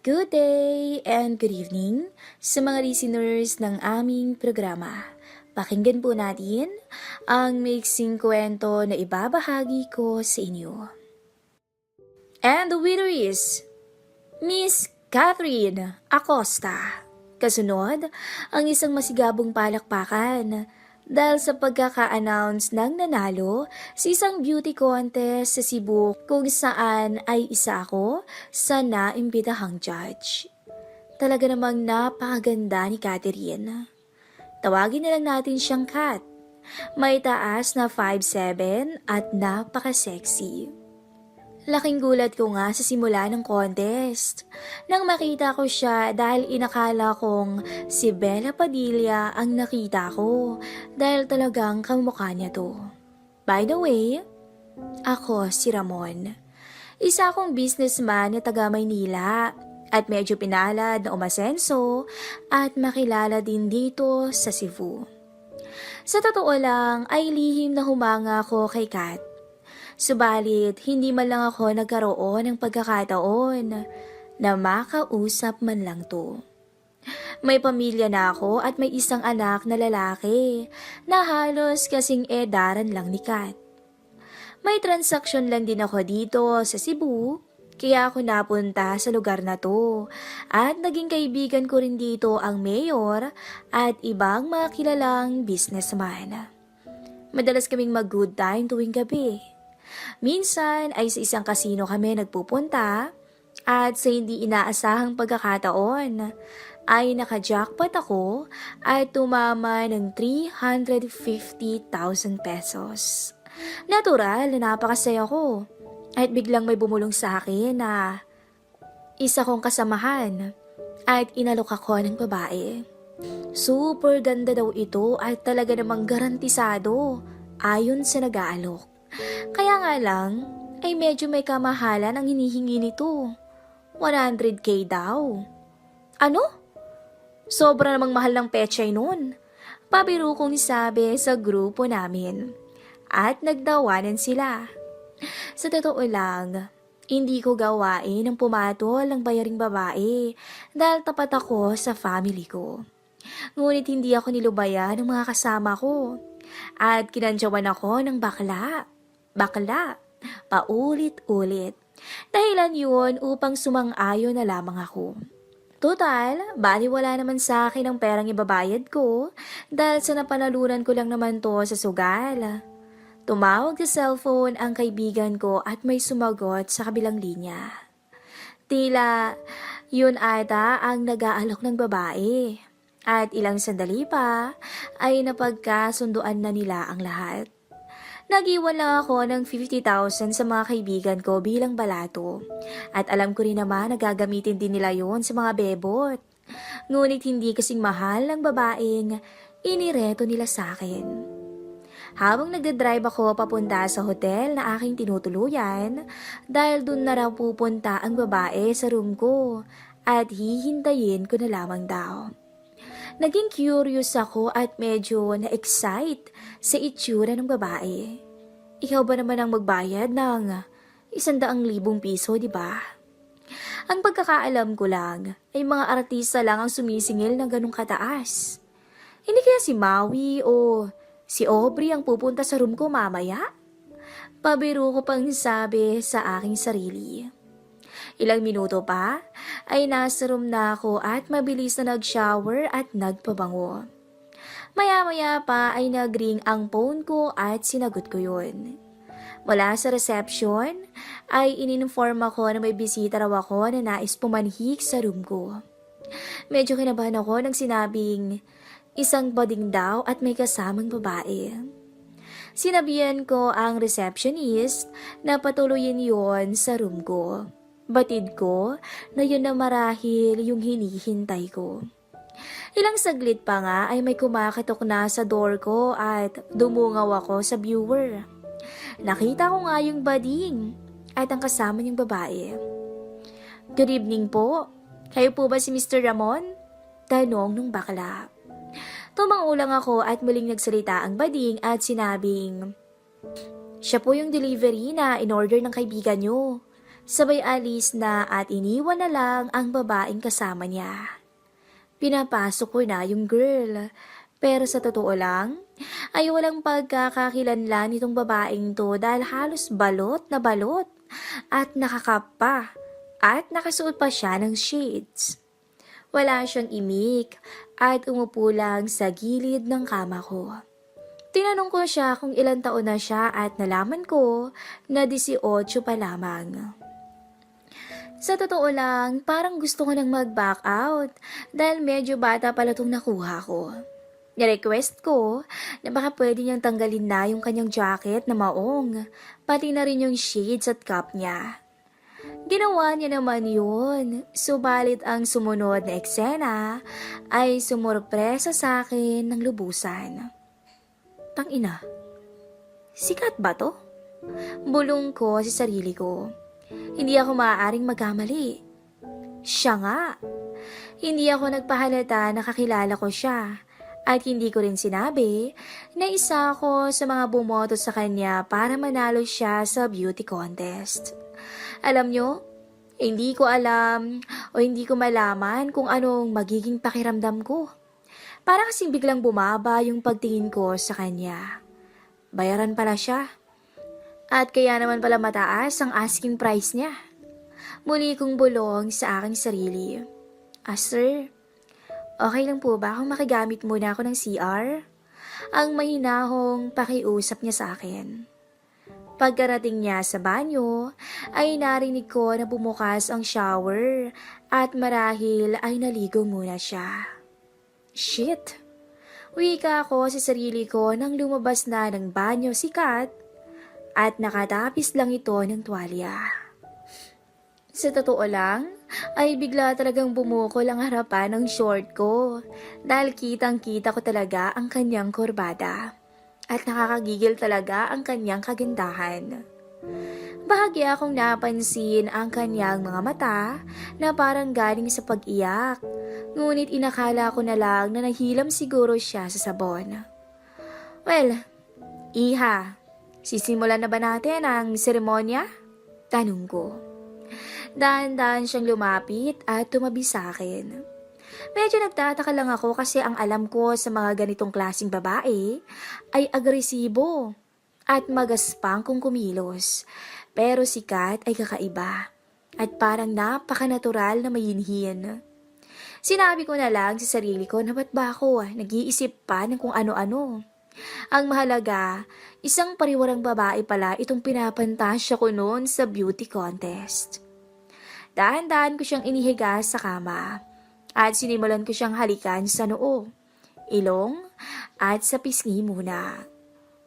Good day and good evening sa mga listeners ng aming programa. Pakinggan po natin ang mixing kwento na ibabahagi ko sa inyo. And the winner is Miss Catherine Acosta. Kasunod, ang isang masigabong palakpakan dahil sa pagkaka-announce ng nanalo sa isang beauty contest sa Cebu kung saan ay isa ako sa naimbitahang judge. Talaga namang napakaganda ni Catherine. Tawagin na lang natin siyang Kat. May taas na 5'7" at napaka-sexy. Laking gulat ko nga sa simula ng contest. Nang makita ko siya dahil inakala kong si Bella Padilla ang nakita ko dahil talagang kamukha niya to. By the way, ako si Ramon. Isa akong businessman na taga Maynila at medyo pinalad na umasenso at makilala din dito sa Cebu. Sa totoo lang ay lihim na humanga ako kay Kat. Subalit, hindi man lang ako nagkaroon ng pagkakataon na makausap man lang to. May pamilya na ako at may isang anak na lalaki na halos kasing edaran lang ni Kat. May transaksyon lang din ako dito sa Cebu, kaya ako napunta sa lugar na to at naging kaibigan ko rin dito ang mayor at ibang mga kilalang businessman. Madalas kaming mag-good time tuwing gabi. Minsan ay sa isang kasino kami nagpupunta at sa hindi inaasahang pagkakataon ay naka-jackpot ako at tumama ng 350,000 pesos. Natural na napakasaya ko at biglang may bumulong sa akin na isa kong kasamahan at inalok ako ng babae. Super ganda daw ito at talaga namang garantisado ayon sa nag-aalok. Kaya nga lang, ay medyo may kamahalan ang hinihingi nito. 100K daw. Ano? Sobra namang mahal ng pechay nun. Pabiro kong sabi sa grupo namin. At nagdawanan sila. Sa totoo lang, hindi ko gawain ang pumatol ng bayaring babae dahil tapat ako sa family ko. Ngunit hindi ako nilubayan ng mga kasama ko. At kinantyawan ako ng bakla, paulit-ulit. Dahilan yun upang sumang-ayon na lamang ako. Total, baliwala naman sa akin ang perang ibabayad ko dahil sa napanalunan ko lang naman to sa sugal. Tumawag sa cellphone ang kaibigan ko at may sumagot sa kabilang linya. Tila, yun ata ang nag-aalok ng babae. At ilang sandali pa ay napagkasunduan na nila ang lahat. Nag-iwan lang ako ng 50,000 sa mga kaibigan ko bilang balato. At alam ko rin naman na gagamitin din nila yon sa mga bebot. Ngunit hindi kasing mahal ng babaeng inireto nila sa akin. Habang nagdadrive ako papunta sa hotel na aking tinutuluyan, dahil dun na raw pupunta ang babae sa room ko at hihintayin ko na lamang daw. Naging curious ako at medyo na-excite sa itsura ng babae. Ikaw ba naman ang magbayad ng 100,000 piso, di ba? Ang pagkakaalam ko lang ay mga artista lang ang sumisingil ng ganong kataas. Hindi kaya si Maui o si Aubrey ang pupunta sa room ko mamaya? Pabiro ko pang sabi sa aking sarili. Ilang minuto pa ay nasa room na ako at mabilis na nag-shower at nagpabango. Maya-maya pa ay nag-ring ang phone ko at sinagot ko yun. Mula sa reception ay ininform ako na may bisita raw ako na nais pumanhik sa room ko. Medyo kinabahan ako nang sinabing isang bading daw at may kasamang babae. Sinabihan ko ang receptionist na patuloyin yon sa room ko. Batid ko na yun na marahil yung hinihintay ko. Ilang saglit pa nga ay may kumakatok na sa door ko at dumungaw ako sa viewer. Nakita ko nga yung bading at ang kasama niyang babae. Good evening po. Kayo po ba si Mr. Ramon? Tanong nung bakla. Tumangulang ako at muling nagsalita ang bading at sinabing, siya po yung delivery na in-order ng kaibigan nyo. Sabay alis na at iniwan na lang ang babaeng kasama niya. Pinapasok ko na yung girl. Pero sa totoo lang, ay walang pagkakakilanlan nitong babaeng to dahil halos balot at nakakapa at nakasuot pa siya ng shades. Wala siyang imik at umupo lang sa gilid ng kama ko. Tinanong ko siya kung ilang taon na siya at nalaman ko na 18 pa lamang. Sa totoo lang, parang gusto ko nang mag-back out dahil medyo bata pala itong nakuha ko. Nirequest ko na baka pwede niyang tanggalin na yung kanyang jacket na maong, pati na rin yung shades at cap niya. Ginawa niya naman yun, subalit ang sumunod na eksena ay sumurpresa sa akin ng lubusan. Tangina, sikat ba to? Bulong ko sa sarili ko. Hindi ako maaaring magkamali. Siya nga. Hindi ako nagpahalata na kakilala ko siya. At hindi ko rin sinabi na isa ako sa mga bumoto sa kanya para manalo siya sa beauty contest. Alam nyo, hindi ko alam o hindi ko malaman kung anong magiging pakiramdam ko. Para kasing biglang bumaba yung pagtingin ko sa kanya. Bayaran pala siya. At kaya naman pala mataas ang asking price niya. Muli kong bulong sa aking sarili. Sir, okay lang po ba kung makigamit muna ako ng CR? Ang mahinahong pakiusap niya sa akin. Pagkarating niya sa banyo, ay narinig ko na bumukas ang shower at marahil ay naligo muna siya. Shit! Wika ako sa sarili ko nang lumabas na ng banyo si Kat at nakatapis lang ito ng tuwalya. Sa totoo lang, ay bigla talagang bumukol ang harapan ng short ko dahil kitang-kita ko talaga ang kanyang kurbada at nakakagigil talaga ang kanyang kagandahan. Bahagya akong napansin ang kanyang mga mata na parang galing sa pag-iyak, ngunit inakala ko na lang na nahilam siguro siya sa sabon. Well, iha, sisimulan na ba natin ang seremonya? Tanong ko. Dahan-dahan siyang lumapit at tumabi sa akin. Medyo nagtataka lang ako kasi ang alam ko sa mga ganitong klaseng babae ay agresibo at magaspang kung kumilos. Pero si Kat ay kakaiba at parang napaka-natural na mayinhin. Sinabi ko na lang sa sarili ko na ba't ba ako nag-iisip pa ng kung ano-ano. Ang mahalaga, isang pariwarang babae pala itong pinapantasya ko noon sa beauty contest. Dahan-dahan ko siyang inihiga sa kama at sinimulan ko siyang halikan sa noo, ilong at sa pisngi muna.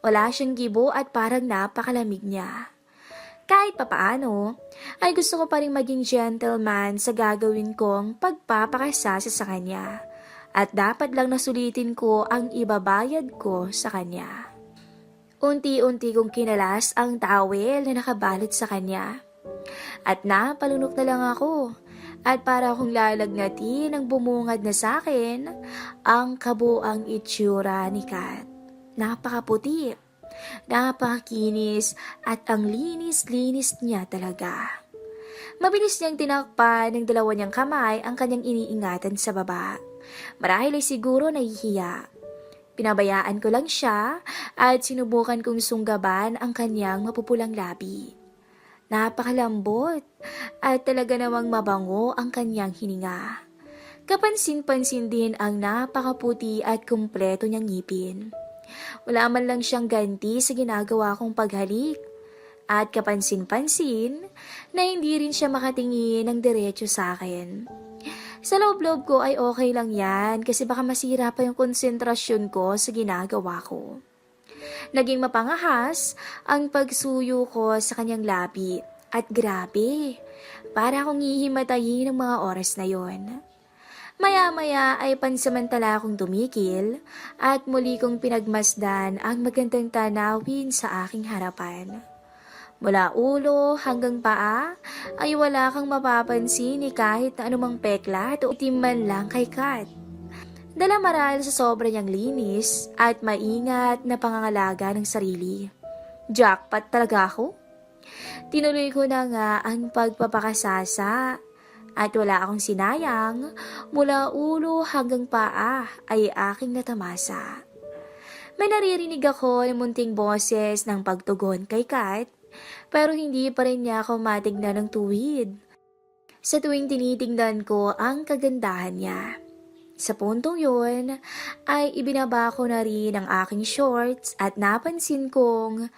Wala siyang gibo at parang napakalamig niya. Kahit papaano, ay gusto ko pa rin maging gentleman sa gagawin kong pagpapakasasa sa kanya at dapat lang nasulitin ko ang ibabayad ko sa kanya. Unti-unti kong kinalas ang towel na nakabalot sa kanya. At napalunok na lang ako at para akong lalagnatin ang bumungad na sa akin ang kabuang itsura ni Kat. Napakaputi, napakakinis at ang linis-linis niya talaga. Mabilis niyang tinakpan ng dalawa niyang kamay ang kanyang iniingatan sa baba. Marahil ay siguro nahihiya. Pinabayaan ko lang siya at sinubukan kong sunggaban ang kanyang mapupulang labi. Napakalambot at talaga namang mabango ang kanyang hininga. Kapansin-pansin din ang napakaputi at kumpleto niyang ngipin. Wala man lang siyang ganti sa ginagawa kong paghalik. At kapansin-pansin na hindi rin siya makatingin ng diretso sa akin. Sa loob-loob ko ay okay lang yan kasi baka masira pa yung konsentrasyon ko sa ginagawa ko. Naging mapangahas ang pagsuyo ko sa kanyang labi at grabe, para akong hihimatayin ng mga oras na yon. Maya-maya ay pansamantala akong tumigil at muli kong pinagmasdan ang magandang tanawin sa aking harapan. Mula ulo hanggang paa ay wala kang mapapansin ni kahit na anumang peklat o itim man lang kay Kat. Dala marahil sa sobra niyang linis at maingat na pangangalaga ng sarili. Jackpot talaga ako. Tinuloy ko na nga ang pagpapakasasa at wala akong sinayang, mula ulo hanggang paa ay aking natamasa. May naririnig ako ng munting boses ng pagtugon kay Kat, pero hindi pa rin niya ako matignan ng tuwid. Sa tuwing tinitingnan ko ang kagandahan niya. Sa puntong yun, ay ibinaba ko na rin ang aking shorts at napansin kong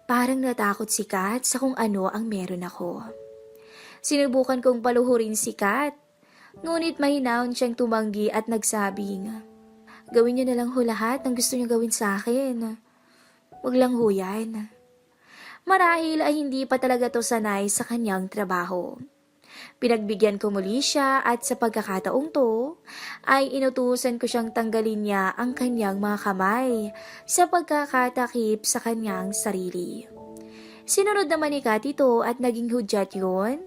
parang natakot si Kat sa kung ano ang meron ako. Sinubukan kong paluhurin si Kat, ngunit mahinaon siyang tumanggi at nagsabing, "Gawin niyo na lang ho lahat ng gusto niyo gawin sa akin. Huwag lang ho yan." Marahil ay hindi pa talaga to sanay sa kanyang trabaho. Pinagbigyan ko muli siya at sa pagkakataong to, ay inutusan ko siyang tanggalin niya ang kanyang mga kamay sa pagkakatakip sa kanyang sarili. Sinunod naman ni Kat ito at naging hudyat yun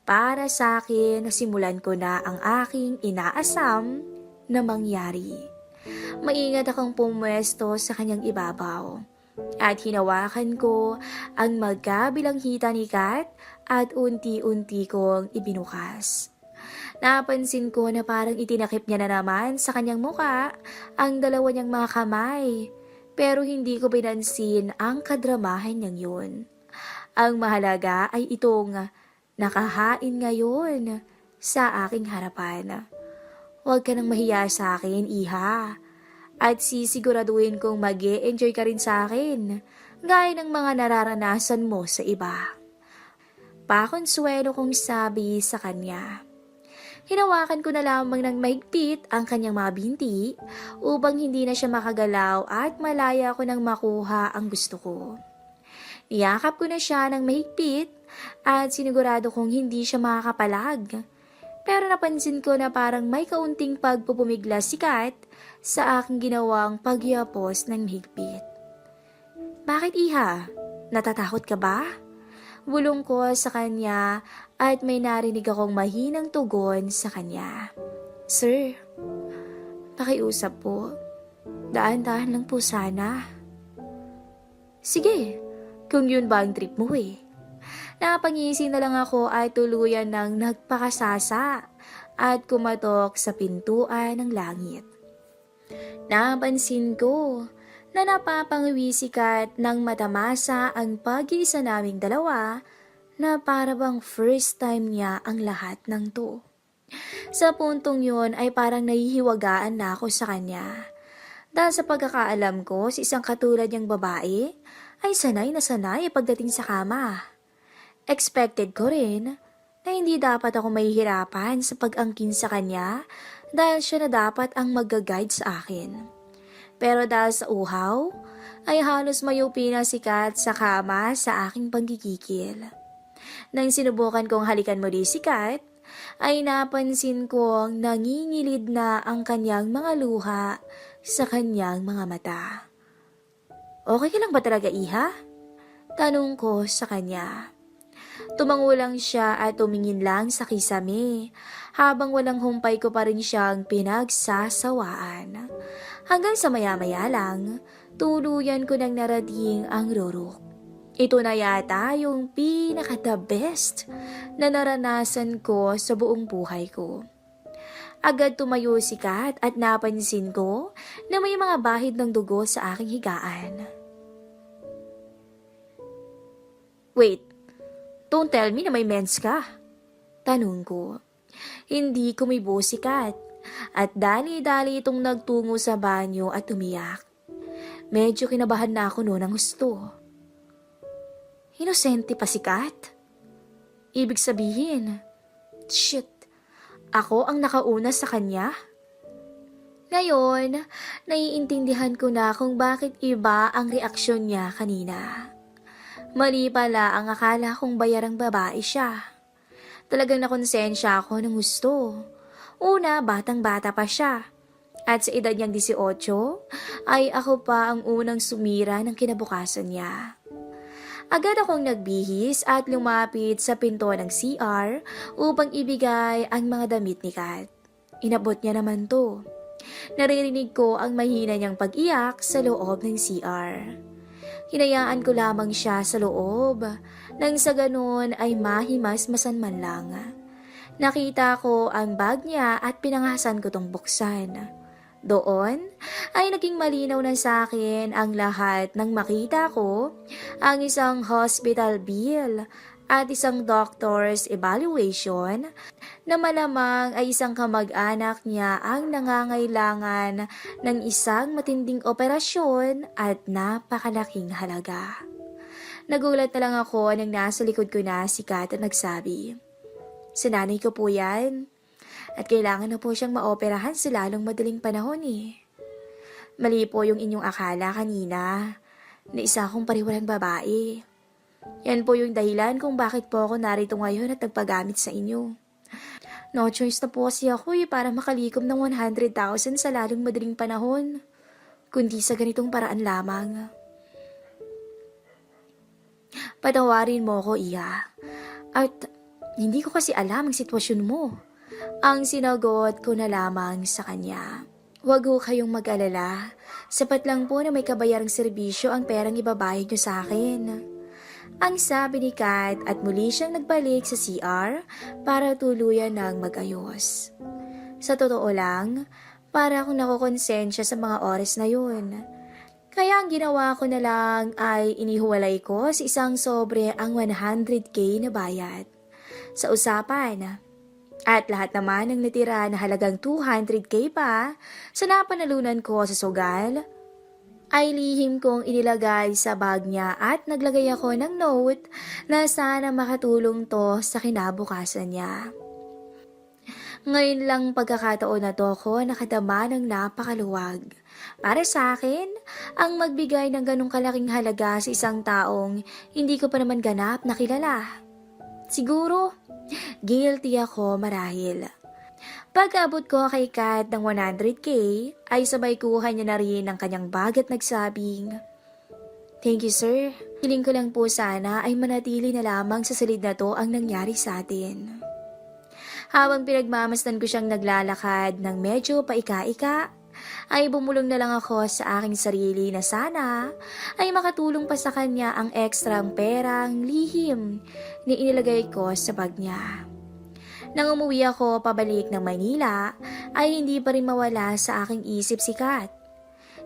para sa akin na simulan ko na ang aking inaasam na mangyari. Maingat akong pumwesto sa kanyang ibabaw at hinawakan ko ang magkabilang hita ni Kat at unti-unti kong ibinukas. Napansin ko na parang itinakip niya na naman sa kanyang muka ang dalawa niyang mga kamay, pero hindi ko pinansin ang kadramahan niyang yun. Ang mahalaga ay itong nakahain ngayon sa aking harapan. Huwag ka nang mahiya sa akin, iha. At sisiguraduhin kong mag-e-enjoy ka rin sa akin, gaya ng mga nararanasan mo sa iba. Pakonsuelo kong sabi sa kanya. Hinawakan ko na lamang ng mahigpit ang kanyang mga binti upang hindi na siya makagalaw at malaya ko nang makuha ang gusto ko. Niyakap ko na siya ng mahigpit at sinigurado kong hindi siya makakapalag. Pero napansin ko na parang may kaunting pagpupumiglas si Kat sa aking ginawang pagyapos ng mahigpit. "Bakit, iha? Natatakot ka ba?" Bulong ko sa kanya at may narinig akong mahinang tugon sa kanya. "Sir, pakiusap po. Daan-dahan lang po sana." "Sige, kung yun ba ang trip mo eh." Napangising na lang ako ay tuluyan ng nagpakasasa at kumatok sa pintuan ng langit. Napansin ko na napapangiwi si Kat nang matamasa ang pag-iisa naming dalawa na para bang first time niya ang lahat ng to. Sa puntong yun ay parang nahihiwagaan na ako sa kanya. Dahil sa pagkakaalam ko sa isang katulad niyang babae ay sanay na sanay pagdating sa kama. Expected ko rin na hindi dapat ako mahihirapan sa pag-angkin sa kanya dahil siya na dapat ang mag-guide sa akin. Pero dahil sa uhaw, ay halos mayupi na si Kat sa kama sa aking panggigigil. Nang sinubukan kong halikan muli si Kat, ay napansin kong nangingilid na ang kanyang mga luha sa kanyang mga mata. "Okay ka lang ba talaga, iha?" Tanong ko sa kanya. Tumango lang siya at tumingin lang sa kisame, habang walang humpay ko pa rin siyang pinagsasawaan. Hanggang sa maya-maya lang, tuluyan ko nang narading ang rurok. Ito na yata yung pinaka-the best na naranasan ko sa buong buhay ko. Agad tumayo si Kat at napansin ko na may mga bahid ng dugo sa aking higaan. "Wait, don't tell me na may mens ka." Tanong ko. Hindi kumibo si Kat at dali-dali itong nagtungo sa banyo at umiyak. Medyo kinabahan na ako noon ng gusto. Inosente pa si Kat? Ibig sabihin, shit, ako ang nakauna sa kanya? Ngayon, naiintindihan ko na kung bakit iba ang reaksyon niya kanina. Mali pala ang akala kong bayarang babae siya. Talagang nakonsensya ako ng gusto. Una, batang-bata pa siya. At sa edad niyang 18, ay ako pa ang unang sumira ng kinabukasan niya. Agad akong nagbihis at lumapit sa pinto ng CR upang ibigay ang mga damit ni Kat. Inabot niya naman to. Naririnig ko ang mahina niyang pag-iyak sa loob ng CR. Hinayaan ko lamang siya sa loob, nang sa ganun ay mahimasmasan man lang. Nakita ko ang bag niya at pinangasan ko tong buksan. Doon ay naging malinaw na sa akin ang lahat nang makita ko ang isang hospital bill at isang doctor's evaluation na malamang ay isang kamag-anak niya ang nangangailangan ng isang matinding operasyon at napakalaking halaga. Nagulat na lang ako nang nasa likod ko na si Kat at nagsabi, "Sa nanay ko po yan. At kailangan na po siyang maoperahan sa lalong madaling panahon eh. Mali po yung inyong akala kanina na isa akong pariwalang babae. Yan po yung dahilan kung bakit po ako narito ngayon at nagpagamit sa inyo. No choice na po kasi ako para makalikom ng 100,000 sa lalong madaling panahon, kundi sa ganitong paraan lamang. Patawarin mo ko, Iya. At hindi ko kasi alam ang sitwasyon mo." Ang sinagot ko na lamang sa kanya. "Huwag ho kayong mag-alala. Sapat lang po na may kabayarang serbisyo ang perang ibabayad niyo sa akin." Ang sabi ni Kat at muli siyang nagbalik sa CR para tuluyan ng mag-ayos. Sa totoo lang, para akong nakukonsensya sa mga oras na yun. Kaya ang ginawa ko na lang ay inihuwalay ko sa isang sobre ang 100K na bayad. Sa usapan, at lahat naman ng natira na halagang 200K pa sa napanalunan ko sa sugal, ay lihim kong inilagay sa bag niya at naglagay ako ng note na sana makatulong to sa kinabukasan niya. Ngayon lang pagkakataon na to ko nakadama ng napakaluwag. Para sa akin, ang magbigay ng ganong kalaking halaga sa isang taong hindi ko pa naman ganap na kilala. Siguro, guilty ako marahil. Pag-abot ko kay Kat ng 100K, ay sabay kuha niya na rin ang kanyang bag at nagsabing, "Thank you sir, hiling ko lang po sana ay manatili na lamang sa silid na to ang nangyari sa atin." Habang pinagmamasdan ko siyang naglalakad ng medyo paika-ika, ay bumulong na lang ako sa aking sarili na sana ay makatulong pa sa kanya ang ekstrang perang lihim na inilagay ko sa bag niya. Nang umuwi ako pabalik ng Maynila, ay hindi pa rin mawala sa aking isip si Kat.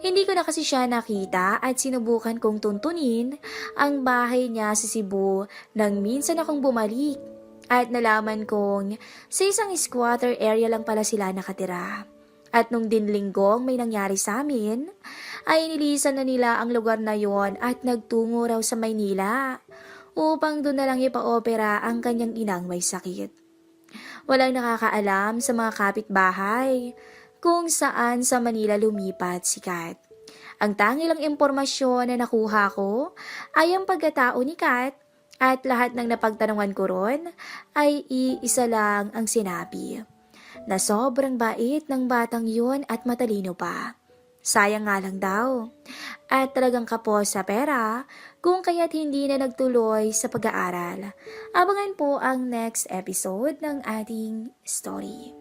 Hindi ko na kasi siya nakita at sinubukan kong tuntunin ang bahay niya sa Cebu nang minsan akong bumalik at nalaman kong sa isang squatter area lang pala sila nakatira. At nung dinlinggong may nangyari sa amin, ay nilisan na nila ang lugar na yon at nagtungo raw sa Maynila upang doon na lang ipa-opera ang kanyang inang may sakit. Walang nakakaalam sa mga kapitbahay kung saan sa Manila lumipat si Kat. Ang tangi lang impormasyon na nakuha ko ay ang pagkatao ni Kat at lahat ng napagtanungan ko ron ay iisa lang ang sinabi. Na sobrang bait ng batang yun at matalino pa. Sayang nga lang daw. At talagang kapos sa pera kung kaya't hindi na nagtuloy sa pag-aaral. Abangan po ang next episode ng ating story.